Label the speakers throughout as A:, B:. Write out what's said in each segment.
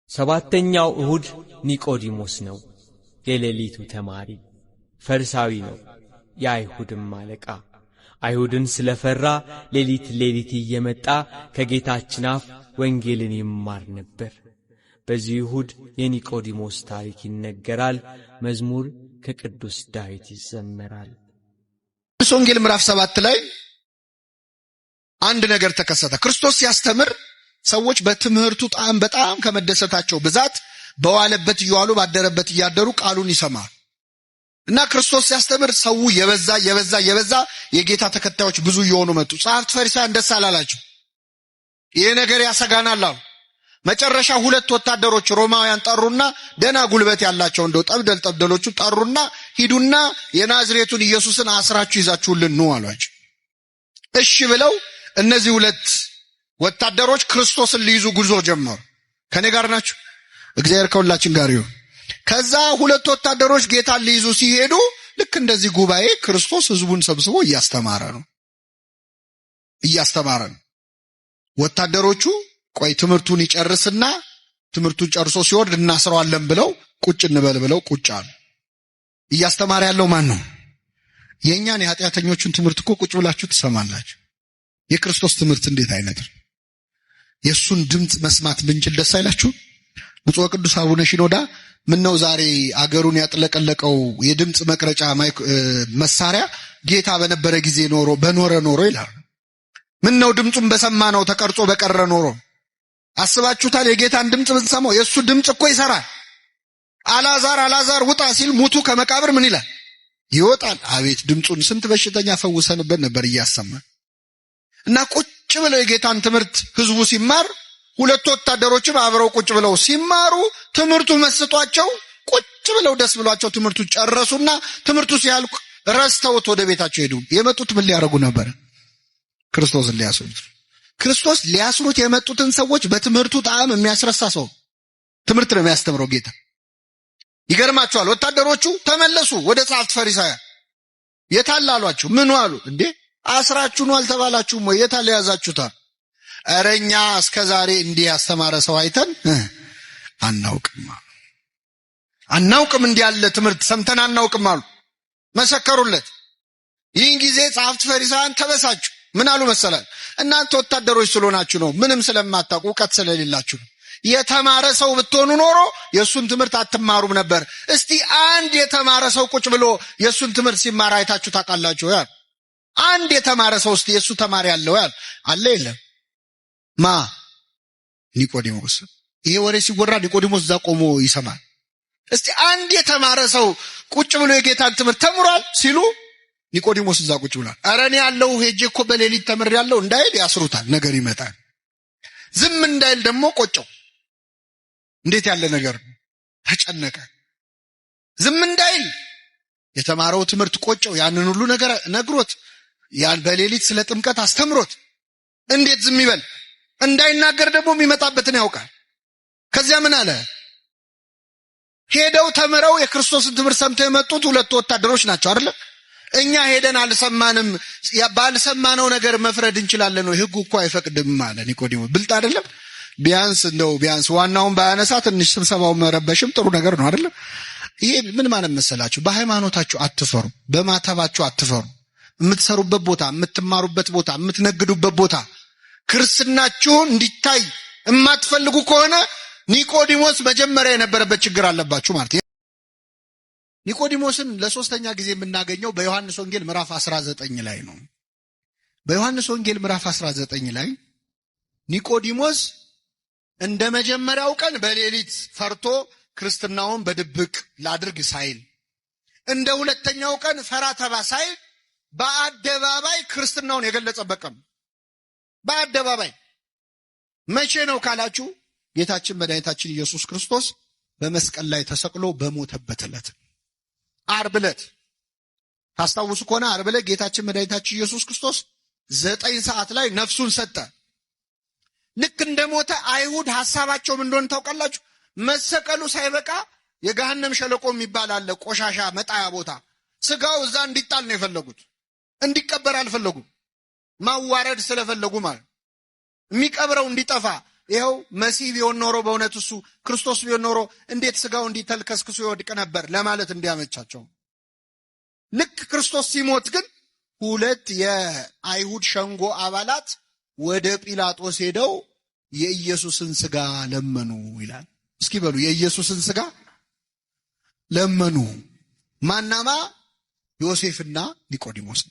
A: ሰባተኛው እሁድ ኒቆዲሞስ ነው። የሌሊቱ ተማሪ ፈሪሳዊ ነው። የአይሁድም አለቃ አይሁድን ስለፈራ ሌሊት እየመጣ ከጌታችን አፍ ወንጌልን ይማር ነበር። በዚህ እሁድ የኒቆዲሞስ ታሪክ ይነገራል። መዝሙር ከቅዱስ ዳዊት ይዘመራል።
B: ወንጌል ምዕራፍ 7 ላይ አንድ ነገር ተከሰተ። ክርስቶስ ሲያስተምር ሰዎች በትምህርቱ ጣዕም በጣም ከመደሰታቸው ብዛት በዋለበት እየዋሉ ባደረበት እያደሩ ቃሉን ይሰማል እና ክርስቶስ ሲያስተምር ሰው የበዛ የጌታ ተከታዮች ብዙ እየሆኑ መጡ። ጸሐፍት ፈሪሳውያን ደስ አላላቸው። ይሄ ነገር ያሰጋናል አሉ። መጨረሻ 2 ወታደሮች ሮማውያን ጠሩና ደና ጉልበት ያላቸው እንደው ጠብደሎቹ ጠሩና ሂዱና የናዝሬቱን ኢየሱስን አስራችሁ ይዛችሁልን ኑ አሏቸው። እሺ ብለው እነዚህ 2 ወታደሮች ክርስቶስን ሊይዙ ጉዞ ጀመሩ። ከኔ ጋር ናችሁ? እግዚአብሔር ከሁላችን ጋር ይሁን። ከዛ 2 ወታደሮች ጌታን ሊይዙ ሲሄዱ ልክ እንደዚህ ጉባኤ ክርስቶስ ሕዝቡን ሰብስቦ እያስተማረ ነው። ወታደሮቹ ቆይ ትምህርቱን ይጨርስና ትምህርቱን ጨርሶ ሲወርድ እናስረዋለን ብለው ቁጭ እንበል ብለው ቁጭ አሉ። እያስተማረ ያለው ማን ነው? የኛን የኃጢአተኞቹን ትምህርት እኮ ቁጭ ብላችሁ ትሰማላችሁ። የክርስቶስ ትምህርት እንዴት አይነት ነው? የሱን ድምጽ መስማት ብንችል ደስ አይላችሁ? ብፁዕ ቅዱስ አቡነ ሺኖዳ ምነው ዛሬ አገሩን ያጥለቀለቀው የድምጽ መቅረጫ መሳሪያ ጌታ በነበረ ጊዜ በኖረ ኖሮ ይላል። ምነው ድምጹን በሰማ ነው ተቀርጾ በቀረ ኖሮ። አስባችሁታል? የጌታን ድምጽ ብንሰማው የሱ ድምጽ እኮ ይሰራል። አልዓዛር ውጣ ሲል ሙቱ ከመቃብር ምን ይላል? ይወጣል። አቤት ድምጹን ስንት በሽተኛ ፈውሰንበት ነበር እያሰማን። እና ቁጭ ብለው የጌታን ትምህርት ህዝቡ ሲማር 2 ወታደሮችም አብረው ቁጭ ብለው ሲማሩ ትምህርቱ መስጧቸው ቁጭ ብለው ደስ ብሏቸው ትምህርቱ ጨረሱና ትምህርቱ ሲያልቅ ረስተውት ወደ ቤታቸው ሄዱ። የመጡት ምን ሊያረጉ ነበር? ክርስቶስን ሊያስሩት። ክርስቶስ ሊያስሩት የመጡትን ሰዎች በትምህርቱ ጣዕም የሚያስረሳ ሰው ትምህርት ነው የሚያስተምረው ጌታ። ይገርማቸዋል። ወታደሮቹ ተመለሱ ወደ ጸሐፍት ፈሪሳውያን። የታል አሏቸው። ምን አሉ? እንዴ አስራችሁ ነው አልተባላችሁም ወይ? የታል ያዛችሁታል? እረኛ እስከዛሬ እንዲህ ያስተማረ ሰው አይተን አናውቅም እንዲህ ያለ ትምህርት ሰምተን አናውቅም አሉ። መሰከሩለት። ይህን ጊዜ ጸሐፍት ፈሪሳውያን ተበሳጩ። ምን አሉ መሰላል? እናንተ ወታደሮች ስለሆናችሁ ነው፣ ምንም ስለማታውቁ እውቀት ስለሌላችሁ ነው። የተማረ ሰው ብትሆኑ ኖሮ የሱን ትምህርት አትማሩም ነበር። እስቲ አንድ የተማረ ሰው ቁጭ ብሎ የሱን ትምህርት ሲማር አይታችሁ ታውቃላችሁ? ያል አንድ የተማረ ሰው እስቲ የሱ ተማሪ ያለው ያል አለ? የለም። ማ? ኒቆዲሞስ። ይሄ ወሬ ሲወራ ኒቆዲሞስ እዛ ቆሞ ይሰማል። እስቲ አንድ የተማረ ሰው ቁጭ ብሎ የጌታን ትምህርት ተምሯል ሲሉ ኒቆዲሞስ እዛ ቁጭ ብሏል። ኧረ እኔ ያለው ሄጄ እኮ በሌሊት ተምሬያለሁ እንዳይል ያስሩታል። ነገር ይመጣል። ዝም እንዳይል ደግሞ ቆጨው። እንዴት ያለ ነገር ነው! ተጨነቀ። ዝም እንዳይል የተማረው ትምህርት ቆጨው። ያንን ሁሉ ነገር ነግሮት ያን በሌሊት ስለ ጥምቀት አስተምሮት እንዴት ዝም ይበል? እንዳይናገር ደግሞ የሚመጣበትን ያውቃል። ከዚያ ምን አለ? ሄደው ተምረው የክርስቶስን ትምህርት ሰምተው የመጡት 2 ወታደሮች ናቸው አይደል? እኛ ሄደን አልሰማንም፣ ባልሰማነው ነገር መፍረድ እንችላለን ነው? ሕጉ እኮ አይፈቅድም አለ ኒቆዲሞስ። ብልጥ አይደለም? ቢያንስ ዋናውን ባያነሳ ትንሽ ስብሰባውን መረበሽም ጥሩ ነገር ነው አይደል? ይሄ ምን ማለት መሰላችሁ? በሃይማኖታችሁ አትፈሩ፣ በማተባችሁ አትፈሩ። የምትሰሩበት ቦታ፣ የምትማሩበት ቦታ፣ የምትነግዱበት ቦታ ክርስትናችሁን እንዲታይ የማትፈልጉ ከሆነ ኒቆዲሞስ መጀመሪያ የነበረበት ችግር አለባችሁ ማለት ነው። ኒቆዲሞስን ለሶስተኛ ጊዜ የምናገኘው በዮሐንስ ወንጌል ምዕራፍ 19 ላይ ነው። በዮሐንስ ወንጌል ምዕራፍ 19 ላይ ኒቆዲሞስ እንደ መጀመሪያው ቀን በሌሊት ፈርቶ ክርስትናውን በድብቅ ላድርግ ሳይል፣ እንደ ሁለተኛው ቀን ፈራ ተባ ሳይል በአደባባይ ክርስትናውን የገለጸበት ቀን። በአደባባይ መቼ ነው ካላችሁ ጌታችን መድኃኒታችን ኢየሱስ ክርስቶስ በመስቀል ላይ ተሰቅሎ በሞተበት ዕለት ዓርብ ዕለት። ታስታውሱ ከሆነ ዓርብ ዕለት ጌታችን መድኃኒታችን ኢየሱስ ክርስቶስ 9 ሰዓት ላይ ነፍሱን ሰጠ። ልክ እንደሞተ አይሁድ ሐሳባቸው ምን እንደሆነ ታውቃላችሁ? መሰቀሉ ሳይበቃ የገሃነም ሸለቆ የሚባል አለ፣ ቆሻሻ መጣያ ቦታ። ስጋው እዛ እንዲጣል ነው የፈለጉት፣ እንዲቀበር አልፈለጉም። ማዋረድ ስለፈለጉ ማለት የሚቀብረው እንዲጠፋ ይኸው መሲህ ቢሆን ኖሮ በእውነት እሱ ክርስቶስ ቢሆን ኖሮ እንዴት ስጋው እንዲተልከስክሱ ይወድቅ ነበር ለማለት እንዲያመቻቸው። ልክ ክርስቶስ ሲሞት ግን 2 የአይሁድ ሸንጎ አባላት ወደ ጲላጦስ ሄደው የኢየሱስን ስጋ ለመኑ ይላል። እስኪ በሉ የኢየሱስን ስጋ ለመኑ። ማናማ? ዮሴፍና ኒቆዲሞስ።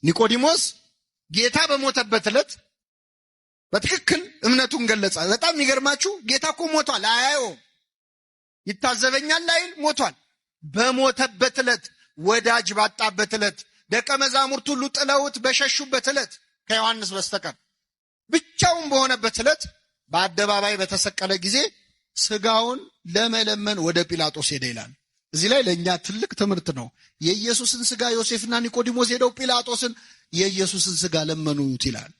B: ኒቆዲሞስ ጌታ በሞተበት ዕለት በትክክል እምነቱን ገለጸ። በጣም የሚገርማችሁ ጌታ እኮ ሞቷል፣ አያየውም፣ ይታዘበኛል አይል፣ ሞቷል። በሞተበት ዕለት፣ ወዳጅ ባጣበት ዕለት፣ ደቀ መዛሙርት ሁሉ ጥለውት በሸሹበት ዕለት ከዮሐንስ በስተቀር ብቻውን በሆነበት ዕለት በአደባባይ በተሰቀለ ጊዜ ስጋውን ለመለመን ወደ ጲላጦስ ሄደ ይላል። እዚህ ላይ ለእኛ ትልቅ ትምህርት ነው። የኢየሱስን ስጋ ዮሴፍና ኒቆዲሞስ ሄደው ጲላጦስን የኢየሱስን ስጋ ለመኑት ይላል።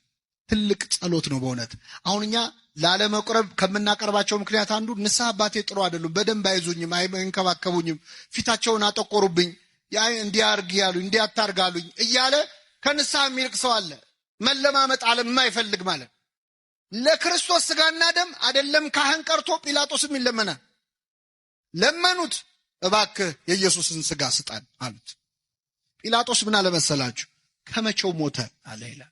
B: ትልቅ ጸሎት ነው በእውነት። አሁን እኛ ላለመቁረብ ከምናቀርባቸው ምክንያት አንዱ ንስሐ አባቴ ጥሩ አይደሉም፣ በደንብ አይዙኝም፣ አይንከባከቡኝም፣ ፊታቸውን አጠቆሩብኝ፣ እንዲያርግ ያሉኝ፣ እንዲያታርጋሉኝ እያለ ከንስሐ የሚርቅ ሰው አለ። መለማመጥ ዓለም የማይፈልግ ማለት። ለክርስቶስ ስጋና ደም አይደለም ካህን ቀርቶ ጲላጦስም ይለመናል። ለመኑት፣ እባክህ የኢየሱስን ስጋ ስጣን አሉት። ጲላጦስ ምን አለ መሰላችሁ? ከመቼው ሞተ አለ ይላል።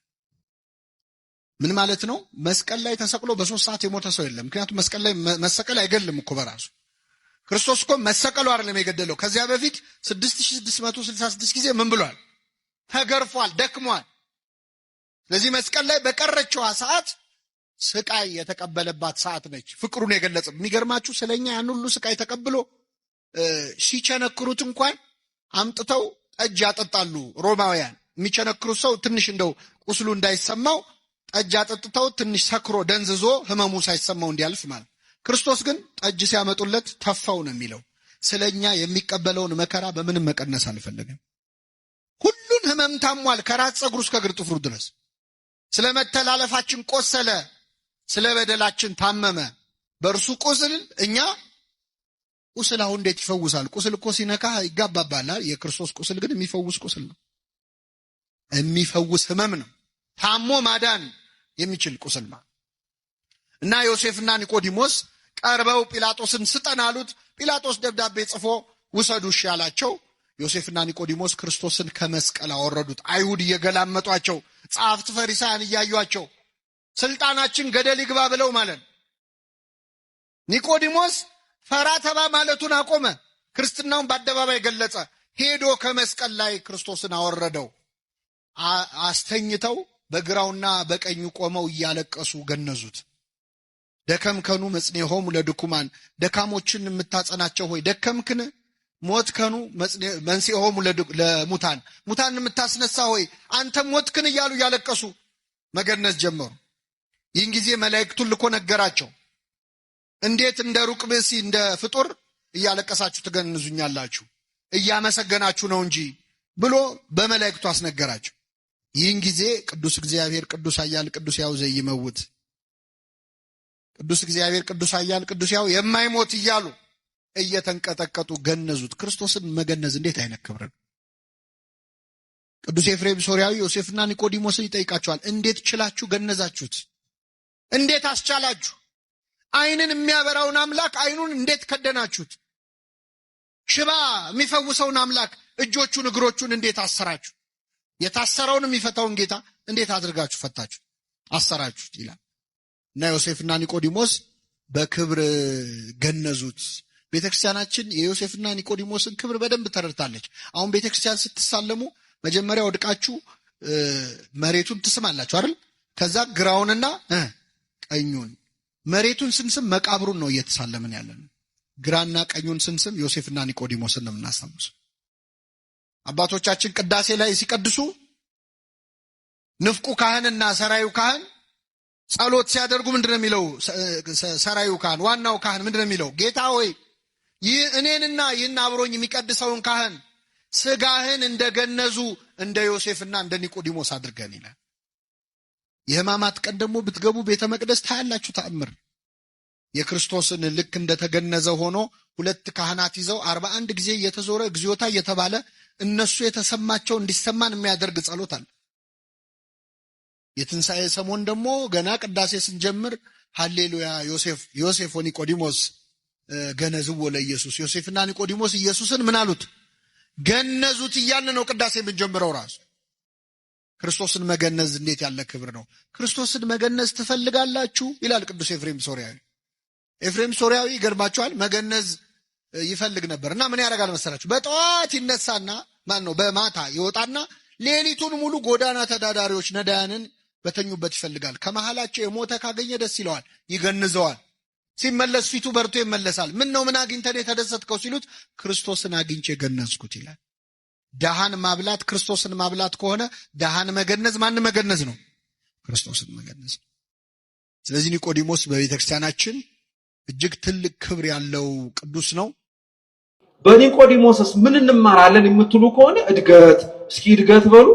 B: ምን ማለት ነው? መስቀል ላይ ተሰቅሎ በ3 ሰዓት የሞተ ሰው የለም። ምክንያቱም መስቀል ላይ መሰቀል አይገልም እኮ በራሱ። ክርስቶስ እኮ መሰቀሉ አይደለም የገደለው። ከዚያ በፊት 6666 ጊዜ ምን ብሏል? ተገርፏል፣ ደክሟል። ስለዚህ መስቀል ላይ በቀረችዋ ሰዓት ስቃይ የተቀበለባት ሰዓት ነች። ፍቅሩን የገለጸ። የሚገርማችሁ ስለኛ ያን ሁሉ ስቃይ ተቀብሎ ሲቸነክሩት እንኳን አምጥተው ጠጅ ያጠጣሉ ሮማውያን። የሚቸነክሩት ሰው ትንሽ እንደው ቁስሉ እንዳይሰማው ጠጅ አጠጥተው ትንሽ ሰክሮ ደንዝዞ ህመሙ ሳይሰማው እንዲያልፍ ማለት። ክርስቶስ ግን ጠጅ ሲያመጡለት ተፋው ነው የሚለው። ስለኛ የሚቀበለውን መከራ በምንም መቀነስ አልፈለገም። ሁሉን ህመም ታሟል፣ ከራስ ፀጉሩ እስከ እግር ጥፍሩ ድረስ። ስለ መተላለፋችን ቆሰለ፣ ስለ በደላችን ታመመ። በእርሱ ቁስል እኛ ቁስል አሁን እንዴት ይፈውሳል? ቁስል እኮ ሲነካ ይጋባባል። የክርስቶስ ቁስል ግን የሚፈውስ ቁስል ነው፣ የሚፈውስ ህመም ነው፣ ታሞ ማዳን የሚችል ቁስል ነው። እና ዮሴፍና ኒቆዲሞስ ቀርበው ጲላጦስን ስጠን አሉት። ጲላጦስ ደብዳቤ ጽፎ ውሰዱ እሺ አላቸው። ዮሴፍና ኒቆዲሞስ ክርስቶስን ከመስቀል አወረዱት። አይሁድ እየገላመጧቸው፣ ጸሐፍት ፈሪሳውያን እያዩአቸው ስልጣናችን ገደል ይግባ ብለው ማለት ነው። ኒቆዲሞስ ፈራ ተባ ማለቱን አቆመ። ክርስትናውን በአደባባይ ገለጸ። ሄዶ ከመስቀል ላይ ክርስቶስን አወረደው። አስተኝተው በግራውና በቀኙ ቆመው እያለቀሱ ገነዙት። ደከምከኑ መጽኔሆሙ ለድኩማን፣ ደካሞችን የምታጸናቸው ሆይ ደከምክን? ሞትከኑ መንሥኤሆሙ ለሙታን፣ ሙታን የምታስነሳ ሆይ አንተ ሞትክን? እያሉ እያለቀሱ መገነዝ ጀመሩ። ይህን ጊዜ መላእክቱን ልኮ ነገራቸው። እንዴት እንደ ሩቅ ብእሲ እንደ ፍጡር እያለቀሳችሁ ትገንዙኛላችሁ? እያመሰገናችሁ ነው እንጂ ብሎ በመላእክቱ አስነገራቸው። ይህን ጊዜ ቅዱስ እግዚአብሔር ቅዱስ ኃያል ቅዱስ ሕያው ዘይመውት፣ ቅዱስ እግዚአብሔር ቅዱስ ኃያል ቅዱስ ሕያው የማይሞት እያሉ እየተንቀጠቀጡ ገነዙት። ክርስቶስን መገነዝ እንዴት አይነት ክብር ነው! ቅዱስ ኤፍሬም ሶርያዊ ዮሴፍና ኒቆዲሞስን ይጠይቃቸዋል። እንዴት ችላችሁ ገነዛችሁት? እንዴት አስቻላችሁ? ዓይንን የሚያበራውን አምላክ ዓይኑን እንዴት ከደናችሁት? ሽባ የሚፈውሰውን አምላክ እጆቹን እግሮቹን እንዴት አሰራችሁ? የታሰረውን የሚፈታውን ጌታ እንዴት አድርጋችሁ ፈታችሁ አሰራችሁት ይላል። እና ዮሴፍና ኒቆዲሞስ በክብር ገነዙት። ቤተክርስቲያናችን የዮሴፍና ኒቆዲሞስን ክብር በደንብ ተረድታለች። አሁን ቤተክርስቲያን ስትሳለሙ መጀመሪያ ወድቃችሁ መሬቱን ትስማላችሁ አይደል? ከዛ ግራውንና ቀኙን። መሬቱን ስንስም መቃብሩን ነው እየተሳለምን ያለን። ግራና ቀኙን ስንስም ዮሴፍና ኒቆዲሞስን ነው የምናስታውሰው። አባቶቻችን ቅዳሴ ላይ ሲቀድሱ ንፍቁ ካህንና ሰራዩ ካህን ጸሎት ሲያደርጉ ምንድነው የሚለው? ሰራዩ ካህን ዋናው ካህን ምንድነው የሚለው? ጌታ ሆይ እኔንና ይህን አብሮኝ የሚቀድሰውን ካህን ስጋህን እንደገነዙ እንደ ዮሴፍና እንደ ኒቆዲሞስ አድርገን ይላል። የሕማማት ቀን ደግሞ ብትገቡ ቤተ መቅደስ ታያላችሁ ተአምር። የክርስቶስን ልክ እንደተገነዘ ሆኖ 2 ካህናት ይዘው 41 ጊዜ እየተዞረ እግዚኦታ እየተባለ እነሱ የተሰማቸው እንዲሰማን የሚያደርግ ጸሎት አለ። የትንሣኤ ሰሞን ደግሞ ገና ቅዳሴ ስንጀምር ሃሌሉያ ዮሴፍ ወኒቆዲሞስ ገነዝዎ ለኢየሱስ ዮሴፍና ኒቆዲሞስ ኢየሱስን ምን አሉት ገነዙት እያልን ነው ቅዳሴ የምንጀምረው ራሱ ክርስቶስን መገነዝ እንዴት ያለ ክብር ነው ክርስቶስን መገነዝ ትፈልጋላችሁ ይላል ቅዱስ ኤፍሬም ሶርያዊ ይገርማችኋል መገነዝ ይፈልግ ነበርና ምን ያደርጋል መሰላችሁ በጠዋት ይነሳና በማታ ይወጣና ሌሊቱን ሙሉ ጎዳና ተዳዳሪዎች ነዳያንን በተኙበት ይፈልጋል ከመሃላቸው የሞተ ካገኘ ደስ ይለዋል ይገንዘዋል ሲመለስ ፊቱ በርቶ ይመለሳል ምን አግኝተን የተደሰትከው ሲሉት ክርስቶስን አግኝቼ ገነዝኩት ይላል ደሃን ማብላት ክርስቶስን ማብላት ከሆነ ደሃን መገነዝ ማን መገነዝ ነው ክርስቶስን መገነዝ ስለዚህ ኒቆዲሞስ በቤተክርስቲያናችን እጅግ ትልቅ ክብር ያለው ቅዱስ ነው
C: በኒቆዲሞስስ ምን እንማራለን የምትሉ ከሆነ እድገት በሉ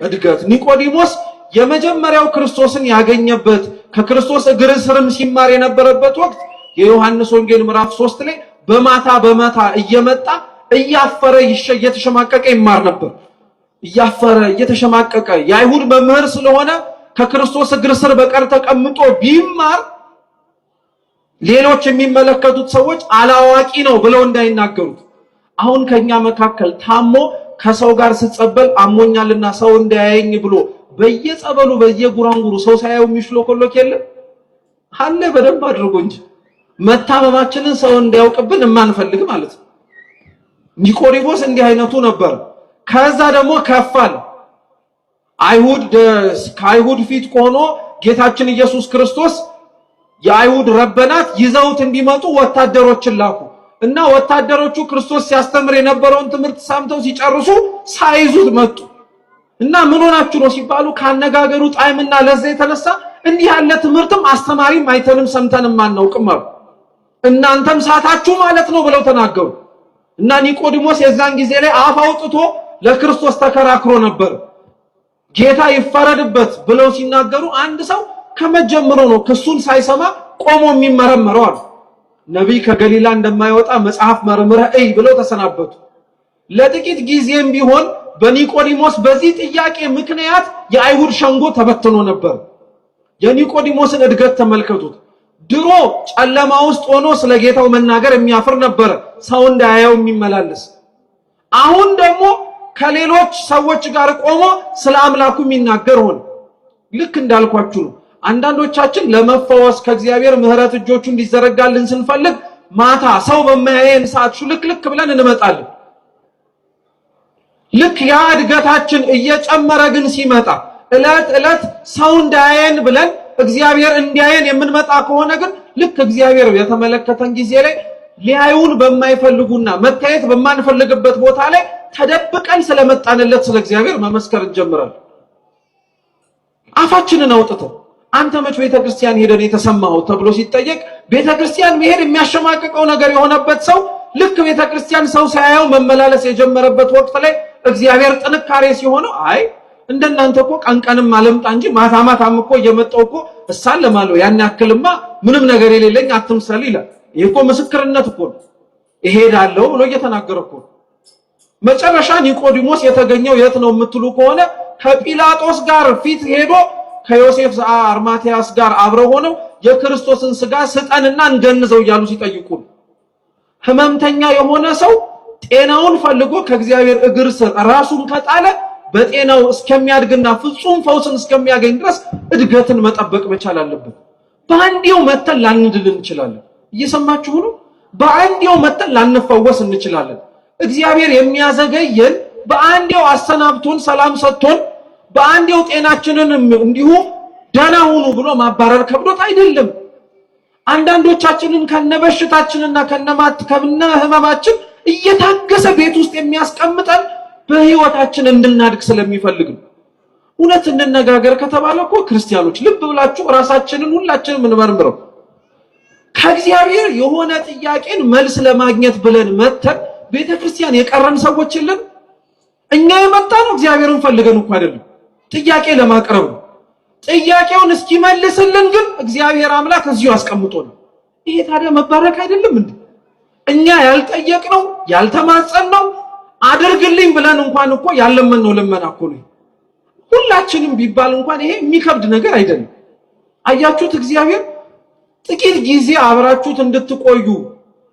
C: እድገት ኒቆዲሞስ የመጀመሪያው ክርስቶስን ያገኘበት ከክርስቶስ እግር ስርም ሲማር የነበረበት ወቅት የዮሐንስ ወንጌል ምዕራፍ 3 ላይ በማታ እየመጣ እያፈረ እየተሸማቀቀ ይማር ነበር እያፈረ እየተሸማቀቀ የአይሁድ መምህር ስለሆነ ከክርስቶስ እግር ስር በቀር ተቀምጦ ቢማር ሌሎች የሚመለከቱት ሰዎች አላዋቂ ነው ብለው እንዳይናገሩት አሁን ከኛ መካከል ታሞ ከሰው ጋር ሲጸበል አሞኛልና ሰው እንዳያየኝ ብሎ በየጸበሉ በየጉራንጉሩ ሰው ሳያዩ የሚሽሎኮሎክ የለም አለ በደንብ አድርጎ እንጂ መታመማችንን ሰው እንዲያውቅብን ማንፈልግ ማለት ነው ኒቆዲሞስ እንዲህ አይነቱ ነበር ከዛ ደግሞ ከፋል ከአይሁድ ፊት ሆኖ ጌታችን ኢየሱስ ክርስቶስ የአይሁድ ረበናት ይዘውት እንዲመጡ ወታደሮችን ላኩ እና ወታደሮቹ ክርስቶስ ሲያስተምር የነበረውን ትምህርት ሰምተው ሲጨርሱ ሳይዙት መጡ እና ምን ሆናችሁ ነው ሲባሉ ካነጋገሩ ጣዕምና ለዛ የተነሳ እንዲህ ያለ ትምህርትም አስተማሪም አይተንም ሰምተንም አናውቅም አሉ እናንተም ሳታችሁ ማለት ነው ብለው ተናገሩ እና ኒቆዲሞስ የዛን ጊዜ ላይ አፍ አውጥቶ ለክርስቶስ ተከራክሮ ነበር ጌታ ይፈረድበት ብለው ሲናገሩ አንድ ሰው ከመጀመሩ ነው ክሱን ሳይሰማ ቆሞ የሚመረመረው አሉ ነብይ ከገሊላ እንደማይወጣ መጽሐፍ መርምረህ እይ ብለው ተሰናበቱ ለጥቂት ጊዜም ቢሆን በኒቆዲሞስ በዚህ ጥያቄ ምክንያት የአይሁድ ሸንጎ ተበትኖ ነበር የኒቆዲሞስን እድገት ተመልከቱት ድሮ ጨለማ ውስጥ ሆኖ ስለ ጌታው መናገር የሚያፍር ነበር ሰው እንዳያየው የሚመላለስ አሁን ደግሞ ከሌሎች ሰዎች ጋር ቆሞ ስለ አምላኩ የሚናገር ሆነ ልክ እንዳልኳችሁ ነው አንዳንዶቻችን ለመፈወስ ከእግዚአብሔር ምህረት እጆቹ እንዲዘረጋልን ስንፈልግ ማታ ሰው በማያየን ሰዓት ልክ ብለን እንመጣለን ልክ ያ እድገታችን እየጨመረ ግን ሲመጣ እለት ሰው እንዳያየን ብለን እግዚአብሔር እንዲያየን የምንመጣ ከሆነ ግን ልክ እግዚአብሔር የተመለከተን ጊዜ ላይ ሊያዩን በማይፈልጉና መታየት በማንፈልግበት ቦታ ላይ ተደብቀን ስለመጣንለት ስለ እግዚአብሔር መመስከር እንጀምራለን አፋችንን አውጥተን አንተ መች ቤተክርስቲያን ሄደን የተሰማው ተብሎ ሲጠየቅ ቤተክርስቲያን መሄድ የሚያሸማቅቀው ነገር የሆነበት ሰው ልክ ቤተክርስቲያን ሰው ሳያየው መመላለስ የጀመረበት ወቅት ላይ እግዚአብሔር ጥንካሬ ሲሆነው አይ እንደናንተ እኮ ቀንቀንም ማለምጣ እንጂ ማታማታም እኮ እየመጣው እኮ እሳለማለሁ ያን ያክልማ ምንም ነገር የሌለኝ አትምሰል ይላል ይሄ እኮ ምስክርነት እኮ እሄዳለሁ ብሎ እየተናገረ እኮ መጨረሻ ኒቆዲሞስ የተገኘው የት ነው የምትሉ ከሆነ ከጲላጦስ ጋር ፊት ሄዶ ከዮሴፍ አርማቲያስ ጋር አብረው ሆነው የክርስቶስን ሥጋ ስጠንና እንገንዘው እያሉ ሲጠይቁ ህመምተኛ የሆነ ሰው ጤናውን ፈልጎ ከእግዚአብሔር እግር ስር ራሱን ከጣለ በጤናው እስከሚያድግና ፍጹም ፈውስን እስከሚያገኝ ድረስ እድገትን መጠበቅ መቻል አለበት በአንዴው መተን ላንድን እንችላለን እየሰማችሁ ነው በአንዴው መተን ላንፈወስ እንችላለን እግዚአብሔር የሚያዘገየን በአንዴው አሰናብቶን ሰላም ሰጥቶን በአንዴው ጤናችንን እንዲሁ ደህና ሁኑ ብሎ ማባረር ከብዶት አይደለም አንዳንዶቻችንን ከነበሽታችንና ከነ ህመማችን እየታገሰ ቤት ውስጥ የሚያስቀምጠን በህይወታችን እንድናድግ ስለሚፈልግ ነው እውነት እንነጋገር ከተባለ እኮ ክርስቲያኖች ልብ ብላችሁ ራሳችንን ሁላችንም እንመርምረው ከእግዚአብሔር የሆነ ጥያቄን መልስ ለማግኘት ብለን መተን ቤተክርስቲያን የቀረን ሰዎች የለን እኛ የመጣነው እግዚአብሔርን ፈልገን እኮ አይደለም ጥያቄ ለማቅረብ ነው ጥያቄውን እስኪመልስልን ግን እግዚአብሔር አምላክ እዚሁ አስቀምጦናል ይሄ ታዲያ መባረክ አይደለም እንዴ እኛ ያልጠየቅነው ያልተማጸንነው አድርግልኝ ብለን እንኳን እኮ ያለመነው ለመና እኮ ነው ሁላችንም ቢባል እንኳን ይሄ የሚከብድ ነገር አይደለም። አያችሁት እግዚአብሔር ጥቂት ጊዜ አብራችሁት እንድትቆዩ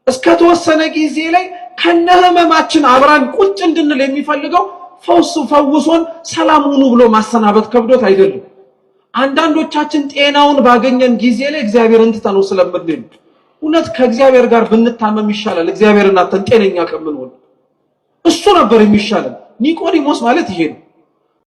C: እስከ ተወሰነ ጊዜ ላይ ከነህመማችን አብራን ቁጭ እንድንል የሚፈልገው ፈውሶን ሰላም ሁኑ ብሎ ማሰናበት ከብዶት አይደለም። አንዳንዶቻችን ጤናውን ባገኘን ጊዜ ላይ እግዚአብሔርን ትተነው ስለምንድን እውነት ከእግዚአብሔር ጋር ብንታመም ይሻላል እግዚአብሔርን አተን ጤነኛ ከምንሆን እሱ ነበር የሚሻለን። ኒቆዲሞስ ማለት ይሄ ነው።